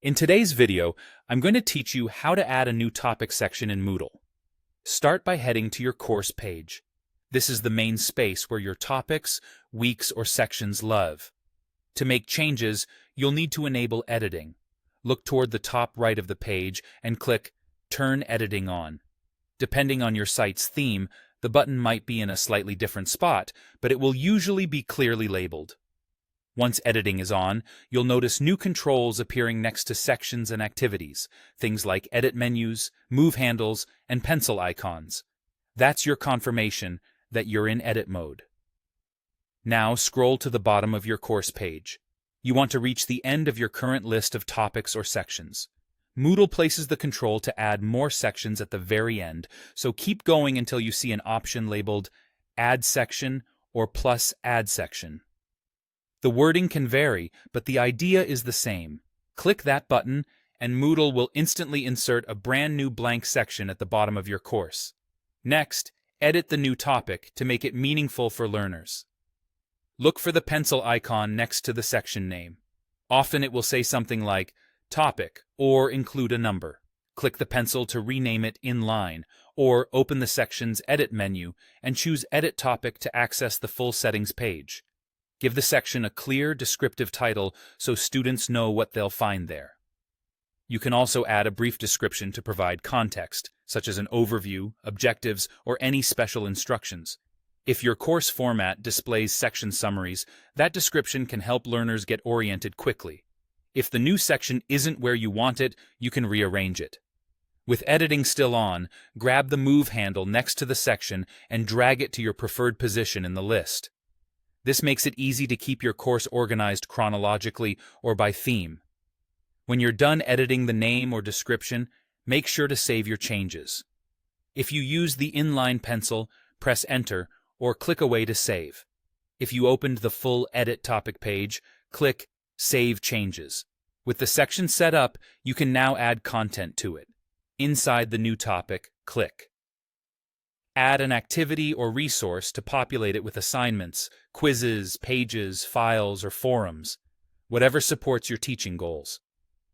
In today's video, I'm going to teach you how to add a new topic section in Moodle. Start by heading to your course page. This is the main space where your topics, weeks, or sections live. To make changes, you'll need to enable editing. Look toward the top right of the page and click Turn Editing On. Depending on your site's theme, the button might be in a slightly different spot, but it will usually be clearly labeled. Once editing is on, you'll notice new controls appearing next to sections and activities, things like edit menus, move handles, and pencil icons. That's your confirmation that you're in edit mode. Now scroll to the bottom of your course page. You want to reach the end of your current list of topics or sections. Moodle places the control to add more sections at the very end, so keep going until you see an option labeled Add Section or plus Add Section. The wording can vary, but the idea is the same. Click that button, and Moodle will instantly insert a brand new blank section at the bottom of your course. Next, edit the new topic to make it meaningful for learners. Look for the pencil icon next to the section name. Often it will say something like Topic or include a number. Click the pencil to rename it in line, or open the section's Edit menu and choose Edit Topic to access the full settings page. Give the section a clear, descriptive title so students know what they'll find there. You can also add a brief description to provide context, such as an overview, objectives, or any special instructions. If your course format displays section summaries, that description can help learners get oriented quickly. If the new section isn't where you want it, you can rearrange it. With editing still on, grab the move handle next to the section and drag it to your preferred position in the list. This makes it easy to keep your course organized chronologically or by theme. When you're done editing the name or description, make sure to save your changes. If you use the inline pencil, press Enter or click away to save. If you opened the full Edit Topic page, click Save Changes. With the section set up, you can now add content to it. Inside the new topic, click Add an activity or resource to populate it with assignments, quizzes, pages, files, or forums, whatever supports your teaching goals.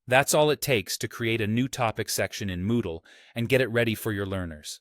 That's all it takes to create a new topic section in Moodle and get it ready for your learners.